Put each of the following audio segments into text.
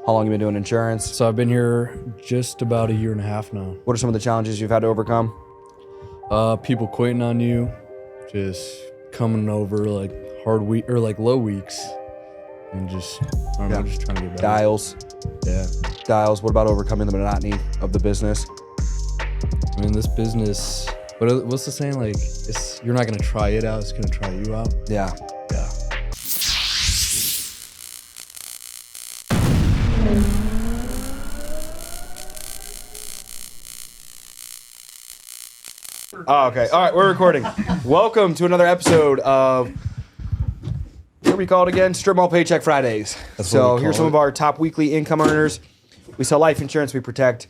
How long have you been doing insurance? So I've been here just about a year and a half now. What are some of the challenges you've had to overcome? People quitting on you, just coming over like hard week or like low weeks, and just I don't know, just trying to get better. Dials. Yeah. Dials. What about overcoming the monotony of the business? I mean, this business. What's the saying? Like, you're not gonna try it out; it's gonna try you out. Yeah. Yeah. Oh, okay. All right, we're recording. Welcome to another episode of, what do we call it again? Strip Mall Paycheck Fridays. So here's some of our top weekly income earners. We sell life insurance. We protect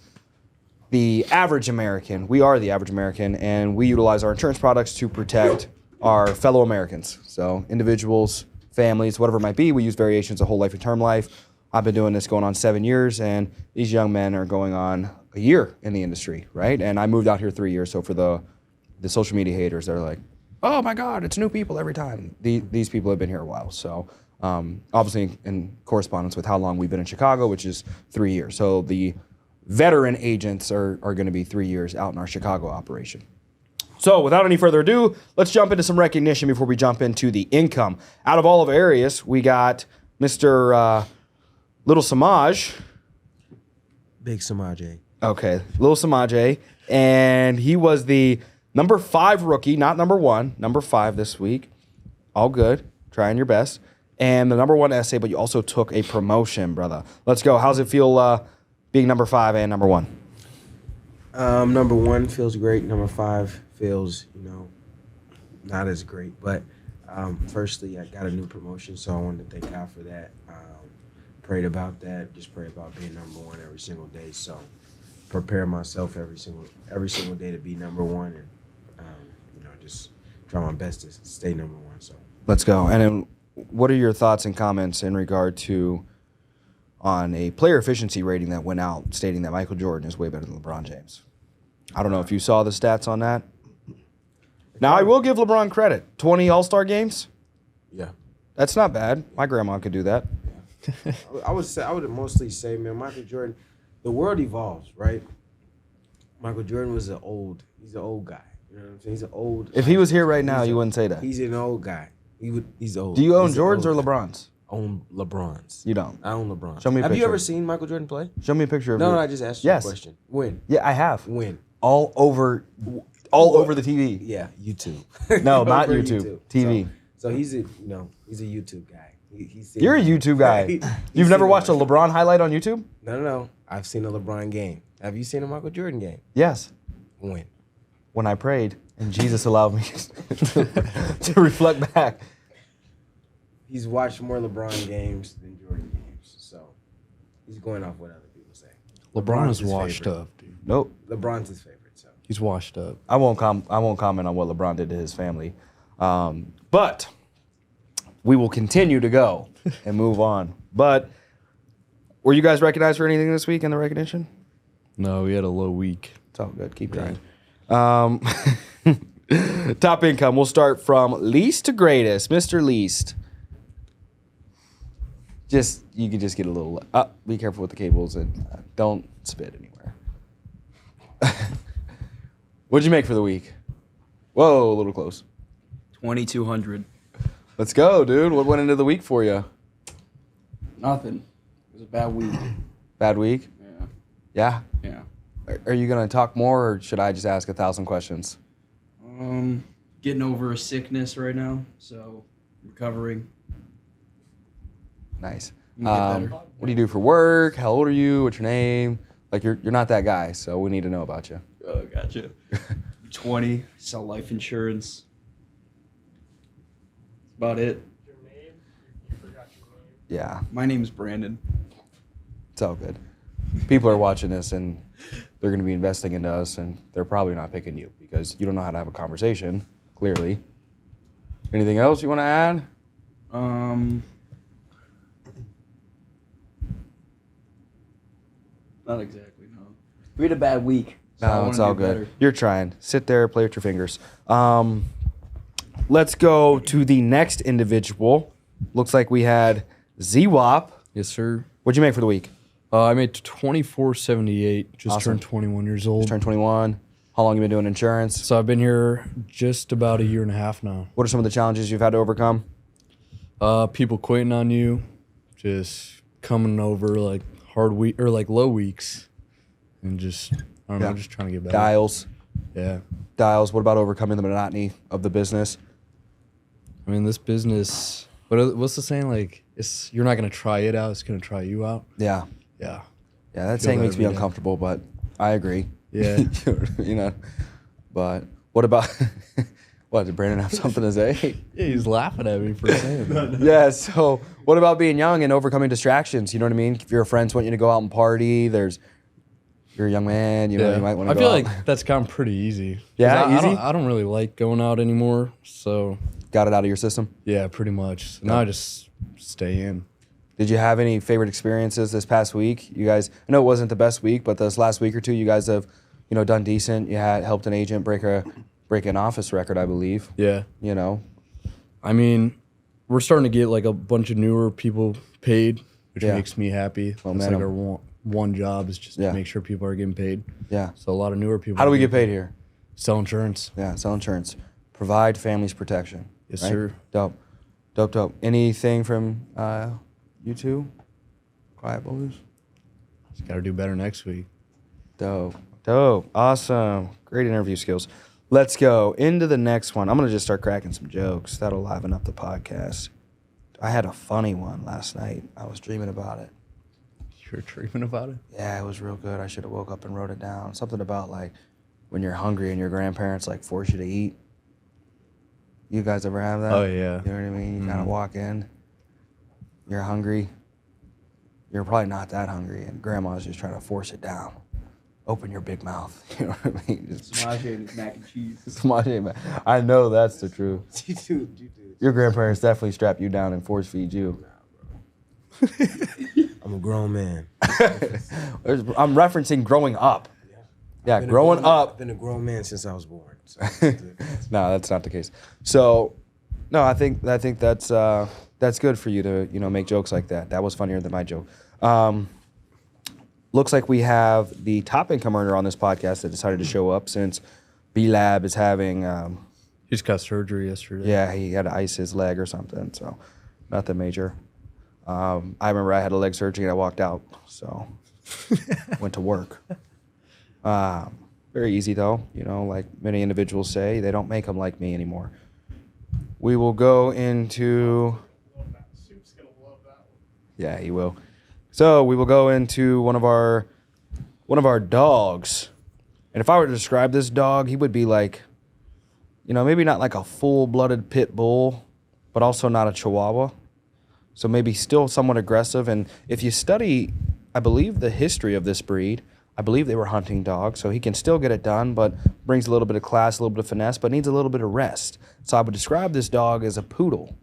the average American. We are the average American, and we utilize our insurance products to protect our fellow Americans. So individuals, families, whatever it might be, we use variations of whole life and term life. I've been doing this going on 7 years, and these young men are going on a year in the industry, right? And I moved out here 3 years, so for the social media haters, they're like, oh my God, it's new people every time. These people have been here a while. So obviously in correspondence with how long we've been in Chicago, which is 3 years. So the veteran agents are going to be 3 years out in our Chicago operation. So without any further ado, let's jump into some recognition before we jump into the income. Out of all of our areas, we got Mr. Little Samaj. Big Samaj. Okay, Little Samaj. And he was the number 5 rookie, not number 1, number 5 this week. All good, trying your best. And the number 1 essay, but you also took a promotion, brother. Let's go. How's it feel being number 5 and number 1? Number 1 feels great. Number 5 feels, not as great. But firstly, I got a new promotion, so I wanted to thank God for that. Prayed about that. Just pray about being number 1 every single day. So prepare myself every single day to be number 1, and just try my best to stay number 1. So let's go. And then, what are your thoughts and comments in regard to on a player efficiency rating that went out stating that Michael Jordan is way better than LeBron James? I don't know if you saw the stats on that. Now, I will give LeBron credit. 20 All-Star games? Yeah. That's not bad. My grandma could do that. Yeah. I would mostly say, man, Michael Jordan, the world evolves, right? Michael Jordan was he's an old guy. You know what I'm saying? He's an old. If he was here right now, you wouldn't say that. He's an old guy. He's old. Do you own Jordans or LeBrons? Own LeBrons. You don't. I own LeBron. Show me a picture. Have you ever seen Michael Jordan play? Show me a picture of No, you. I just asked you a question. When? Yeah, I have. When? All over the TV. Yeah, YouTube. No, not YouTube. TV. So he's a YouTube guy. You're a YouTube guy. You've never watched a LeBron highlight on YouTube? No. I've seen a LeBron game. Have you seen a Michael Jordan game? Yes. When? When I prayed and Jesus allowed me to reflect back. He's watched more LeBron games than Jordan games, so he's going off what other people say. LeBron is washed up, dude. Nope. LeBron's his favorite, so He's washed up. I won't comment on what LeBron did to his family, but we will continue to go and move on. But were you guys recognized for anything this week in the recognition? No, we had a low week. It's all good. Keep trying. Top income. We'll start from least to greatest. Mr. Least. You can just get a little. Be careful with the cables and don't spit anywhere. What'd you make for the week? Whoa, a little close. 2,200. Let's go, dude. What went into the week for you? Nothing. It was a bad week. Bad week? Yeah. Yeah? Are you going to talk more, or should I just ask 1,000 questions? Getting over a sickness right now, so recovering. Nice. Get better. What do you do for work? How old are you? What's your name? Like, you're not that guy, so we need to know about you. Oh, gotcha. 20, sell life insurance. That's about it. Your name? You forgot your name. Yeah, My name's Brandon. it's all good. People are watching this, and they're going to be investing into us, and they're probably not picking you because you don't know how to have a conversation, clearly. Anything else you want to add? Not exactly, no. We had a bad week. So I No, wanna it's all do good. better. You're trying. Sit there, play with your fingers. Let's go to the next individual. Looks like we had ZWAP. Yes, sir. What'd you make for the week? I made 24.78. Just Awesome. turned 21 years old. Just turned 21. How long you been doing insurance? So I've been here just about a year and a half now. What are some of the challenges you've had to overcome? People quitting on you, just coming over like hard week or like low weeks, and just I don't know, just trying to get better. Dials. Yeah. Dials. What about overcoming the monotony of the business? I mean, this business. What's the saying? Like, you're not gonna try it out; it's gonna try you out. Yeah. Yeah. Yeah, that Feel saying that makes me every day. uncomfortable, but I agree. Yeah. You know, but what about, what, did Brandon have something to say? Yeah, he's laughing at me for saying that. Yeah, so what about being young and overcoming distractions? You know what I mean? If your friends want you to go out and party, you're a young man, you know, you might want to I go feel out. like that's gotten pretty easy. 'Cause Yeah, easy? I don't really like going out anymore, so Got it out of your system? yeah, pretty much. So now I just stay in. Did you have any favorite experiences this past week? You guys, I know it wasn't the best week, but this last week or two, you guys have, done decent. You had helped an agent break an office record, I believe. Yeah. You know, I mean, we're starting to get like a bunch of newer people paid, which Yeah. makes me happy. That's like Momentum. our one job is just Yeah. to make sure people are getting paid. yeah. So a lot of newer people. How do are we get getting paid here? Sell insurance. Yeah, sell insurance. Provide families protection. Yes, right? sir. Dope. Anything from you two? Quiet boys? Just got to do better next week. Dope. Awesome. Great interview skills. Let's go into the next one. I'm going to just start cracking some jokes. That'll liven up the podcast. I had a funny one last night. I was dreaming about it. You're dreaming about it? Yeah, it was real good. I should have woke up and wrote it down. Something about like when you're hungry and your grandparents like force you to eat. You guys ever have that? Oh, yeah. You know what I mean? You kind of walk in, you're hungry. You're probably not that hungry, and grandma's just trying to force it down. Open your big mouth. You know what I mean? Just Smash it with mac and cheese. smash it, man. I know that's the truth. You do. Your grandparents definitely strap you down and force feed you. I'm a grown man. I'm referencing growing up. Yeah, Been a growing grown- up. I've been a grown man since I was born. So. No, that's not the case. So, no, I think that's good for you to make jokes like that. That was funnier than my joke. Looks like we have the top income earner on this podcast that decided to show up since B-Lab is having. He just got surgery yesterday. Yeah, he had to ice his leg or something. So, nothing major. I remember I had a leg surgery and I walked out. So, went to work. Very easy though, like many individuals say, they don't make them like me anymore. We will go into, Love that. Soup's gonna love that one. yeah, he will. So we will go into one of our dogs. And if I were to describe this dog, he would be like, maybe not like a full-blooded pit bull, but also not a Chihuahua. So maybe still somewhat aggressive. And if you study, I believe, the history of this breed, I believe they were hunting dogs, so he can still get it done, but brings a little bit of class, a little bit of finesse, but needs a little bit of rest. So I would describe this dog as a poodle.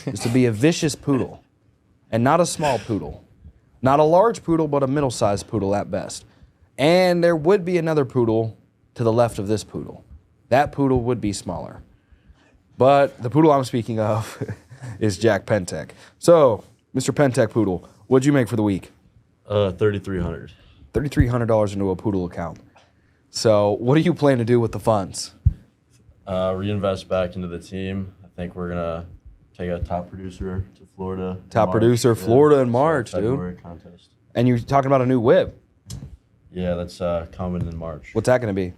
Just to be a vicious poodle, and not a small poodle. Not a large poodle, but a middle-sized poodle at best. And there would be another poodle to the left of this poodle. That poodle would be smaller. But the poodle I'm speaking of is Jack Pentek. So, Mr. Pentek Poodle, what'd you make for the week? 3,300. $3,300 into a poodle account. So, what do you plan to do with the funds? Reinvest back into the team. I think we're gonna take a top producer to Florida. in Top March. producer, Florida in March, dude. February contest. And you're talking about a new whip. Yeah, that's coming in March. What's that going to be?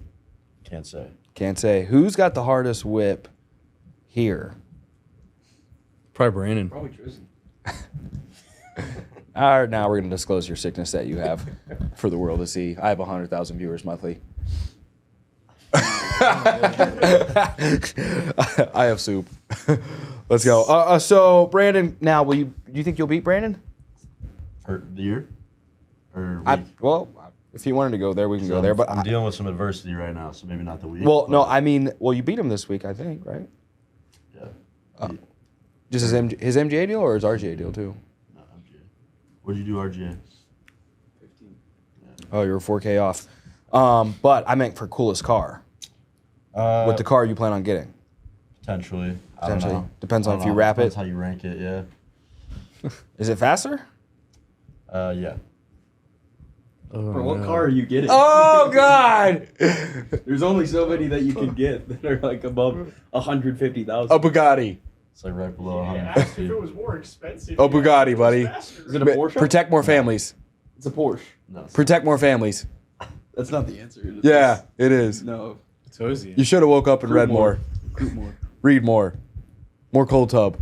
Can't say. Can't say. Who's got the hardest whip here? Probably Brandon. Probably Tristan. All right, now we're going to disclose your sickness that you have for the world to see. I have 100,000 viewers monthly. I have soup. Let's go. So, Brandon, now, do you think you'll beat Brandon? For the year? Or week? Well, if you wanted to go there, we can So go there. But I'm dealing with some adversity right now, so maybe not the week. well, no, but I mean, you beat him this week, I think, right? yeah. Just his MGA deal or his RGA deal too? No, MGA. What did you do, RGA? 15. Oh, you were 4K off. But I meant for coolest car. What the car you plan on getting? Potentially. I Potentially. don't know. Depends I on don't if you know. wrap Depends it. how you rank it, yeah. Is it faster? Yeah. Oh, For what no. car are you getting? Oh God! There's only so many that you can get that are like above 150,000. A Bugatti. It's like right below You 150. asked if it was more expensive. Oh, Bugatti, buddy. Is it a Porsche? Protect more families. It's a Porsche. No, it's- Protect more families. That's not the answer. Yeah, it is. No. It's Ozzy. You should have woke up and read more. Recruit more. Read more. More cold tub.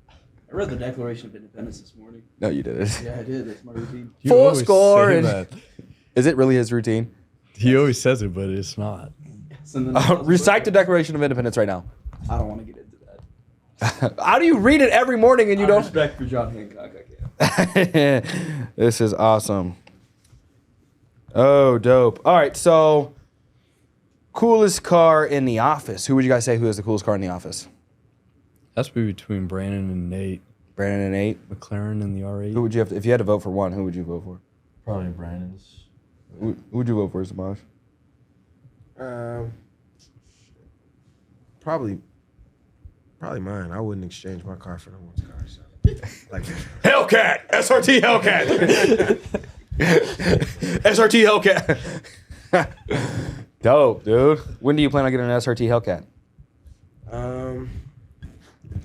I read the Declaration of Independence this morning. No, you didn't. Yeah, I did. That's my routine. You Full always score say and- that. Is it really his routine? He always says it, but it's not. Recite the Declaration of Independence right now. I don't want to get into that. How do you read it every morning and you Out of don't? respect for John Hancock, I can't. This is awesome. Oh, dope. All right, so coolest car in the office. Who would you guys say who has the coolest car in the office? Has to be between Brandon and Nate. Brandon and Nate. McLaren and the R8. Who would you have if you had to vote for one? Who would you vote for? Probably Brandon's. Who would you vote for, Samaj? Probably mine. I wouldn't exchange my car for no one's car. So, like, Hellcat, SRT Hellcat, SRT Hellcat. Dope, dude. When do you plan on getting an SRT Hellcat?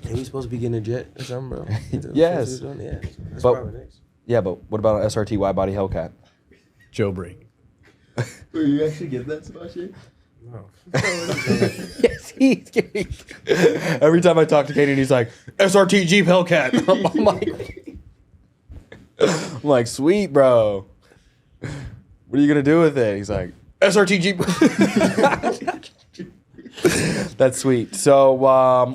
ain't you supposed to be getting a jet or something, bro? Yes. Yeah. That's But- probably next. Yeah, but what about an SRT wide body Hellcat? Jailbreak. Will you actually get that, Sebastian? No. Yes, he's getting. Every time I talk to Katie, he's like, SRT Jeep Hellcat. I'm like, sweet, bro. What are you going to do with it? He's like, SRT Jeep. That's sweet. So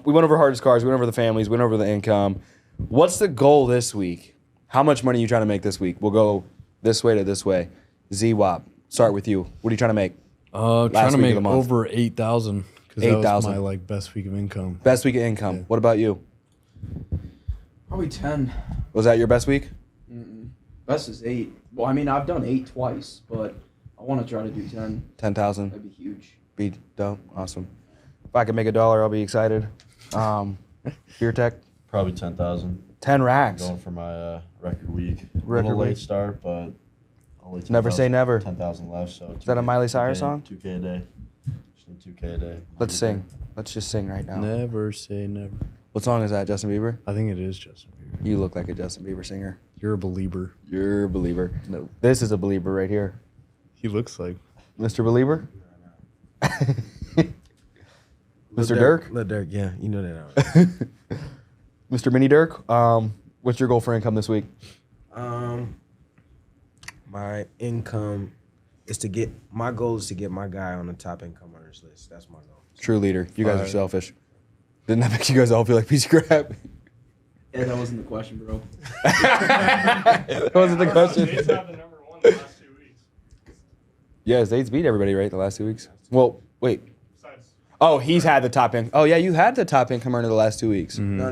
we went over hardest cars, we went over the families, we went over the income. What's the goal this week? How much money are you trying to make this week? We'll go this way to this way. Z-Wop, start with you. What are you trying to make? Trying to week of make the month. over 8,000. Because that was 8,000. my best week of income. Best week of income. Yeah. What about you? Probably 10. Was that your best week? Best is 8. Well, I mean, I've done 8 twice, but I want to try to do 10. 10,000. That'd be huge. Be dope. Awesome. If I could make $1, I'll be excited. Beer Tech, Probably 10,000. 10 racks. Going for my record week. Record Little late week. start, but only 10,000 Never say never. 10,000 left. So Is that a Miley Cyrus song? 2K a day. Just need 2K a day. Let's sing. Let's just sing right now. Never say never. What song is that, Justin Bieber? I think it is Justin Bieber. You look like a Justin Bieber singer. You're a believer. You're a believer. No. This is a believer right here. He looks like. Mr. Believer? Mr. Dirk? Lil Dirk, yeah. You know that. Mr. Mini Dirk? What's your goal for income this week? My income is to get, my goal is to get my guy on the top income earners list. That's my goal. True leader. You guys are Fire. selfish. Didn't that make you guys all feel like piece of crap? Yeah, that wasn't the question, bro. That wasn't the Zade's question. had the number one the last 2 weeks. Yeah, Zade's beat everybody, right, the last 2 weeks? Well, wait. Besides, Oh, he's had the top income. Oh, yeah, you had the top income earner the last 2 weeks. No.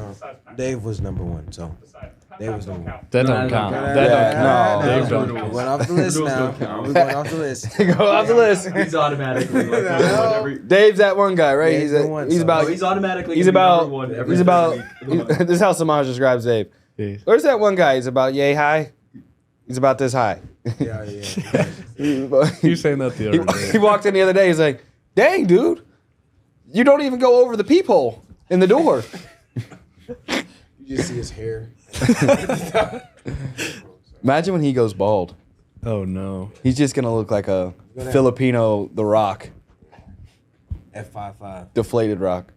besides Pat. Dave was number one, so. Besides, Dave was don't number count. That No, don't no, count. no, That no, don't count. no. Dave Those don't rules. count. We're off the list Rules now. don't count. We're going off the list. Go off the list. He's automatically like number one every. Dave's that one guy, right? Dave's the one, he's so- about. Oh, he's automatically He's gonna be about. number one every He's about. week of the month. This is how Samaj describes Dave. Yeah. Where's that one guy? He's about yay high. He's about this high. Yeah. He was saying that the other He day. walked in the other day. He's like, "Dang, dude, you don't even go over the peephole in the door." You just see his hair. Imagine when he goes bald. Oh, no. He's just gonna look like a Filipino The Rock, F55. deflated Rock.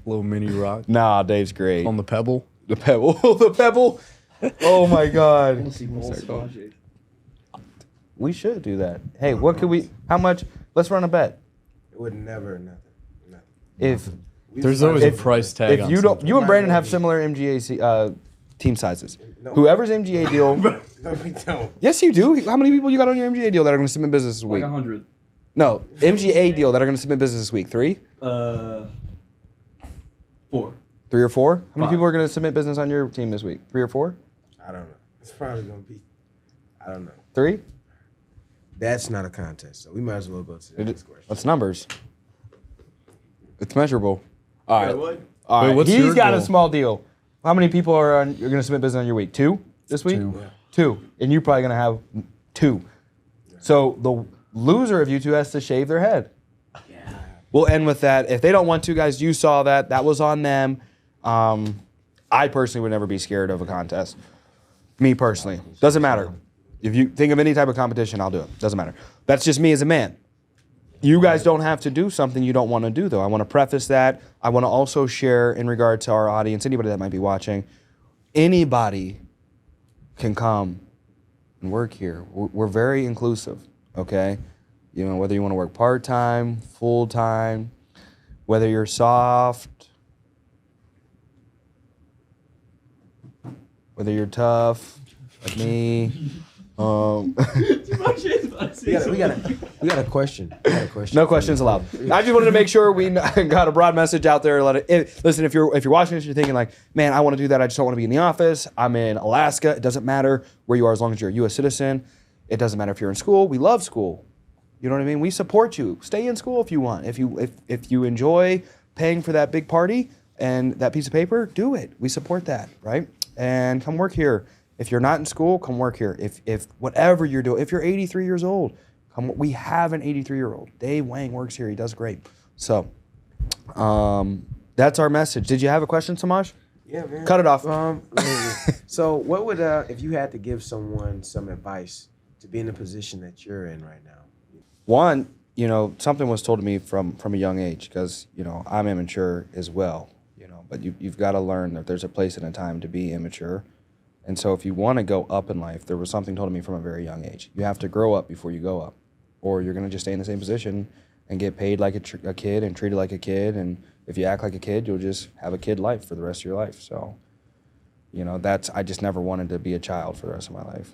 Little mini rock Nah, Dave's great. on the pebble. The pebble, the pebble. Oh my God. Let's see, We should do that. Hey, what could we? How much? Let's run a bet. It would never, nothing. If There's always a price tag if on you don't, something. you and Brandon have similar MGA team sizes. No. Whoever's MGA deal. No, we don't. Yes, you do. How many people you got on your MGA deal that are going to submit business this like week? 100. No, MGA deal that are going to submit business this week. 3? 4. 3 or 4? How many 5. people are going to submit business on your team this week? 3 or 4? I don't know. It's probably going to be, I don't know. 3? That's not a contest, so we might as well go to the next question. What's numbers? It's measurable. All right. What? All right. Wait, what's He's your got a goal? small deal. How many people are you're going to submit business on your week? 2 this week? 2. 2. And you're probably going to have 2. So the loser of you two has to shave their head. Yeah. We'll end with that. If they don't want to, guys, you saw that. That was on them. I personally would never be scared of a contest. Me personally. Doesn't matter. If you think of any type of competition, I'll do it. Doesn't matter. That's just me as a man. You guys don't have to do something you don't want to do, though. I want to preface that. I want to also share in regard to our audience, anybody that might be watching, anybody can come and work here. We're very inclusive, okay? You know, whether you want to work part-time, full-time, whether you're soft, whether you're tough, like me. We got a question. No questions allowed. I just wanted to make sure we got a broad message out there. Listen, if you're watching this, you're thinking like, man, I want to do that. I just don't want to be in the office. I'm in Alaska. It doesn't matter where you are as long as you're a U.S. citizen. It doesn't matter if you're in school. We love school. You know what I mean? We support you. Stay in school if you want. If you enjoy paying for that big party and that piece of paper, do it. We support that, right? And come work here. If you're not in school, come work here. If whatever you're doing, if you're 83 years old, we have an 83-year-old. Dave Wang works here. He does great. So that's our message. Did you have a question, Samaj? Yeah, man. Cut it off. So what would, if you had to give someone some advice to be in the position that you're in right now? One, you know, something was told to me from a young age because, you know, I'm immature as well, you know, but you've got to learn that there's a place and a time to be immature. And so if you want to go up in life, there was something told to me from a very young age. You have to grow up before you go up, or you're going to just stay in the same position and get paid like a kid and treated like a kid. And if you act like a kid, you'll just have a kid life for the rest of your life. So, you know, I just never wanted to be a child for the rest of my life.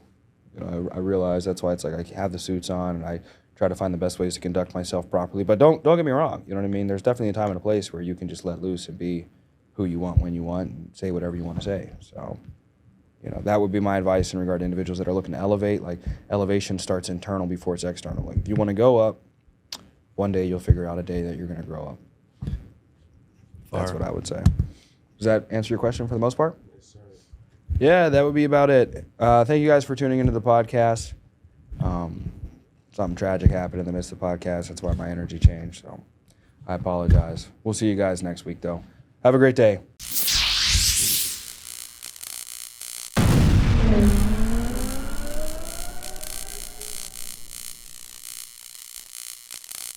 You know, I realize that's why it's like I have the suits on and I try to find the best ways to conduct myself properly. But don't get me wrong. You know what I mean? There's definitely a time and a place where you can just let loose and be who you want when you want and say whatever you want to say. So, you know, that would be my advice in regard to individuals that are looking to elevate. Like, elevation starts internal before it's external. Like, if you want to go up, one day you'll figure out a day that you're going to grow up. That's what I would say. Does that answer your question for the most part? Yes, sir. Yeah, that would be about it. Thank you guys for tuning into the podcast. Something tragic happened in the midst of the podcast. That's why my energy changed. So I apologize. We'll see you guys next week, though. Have a great day.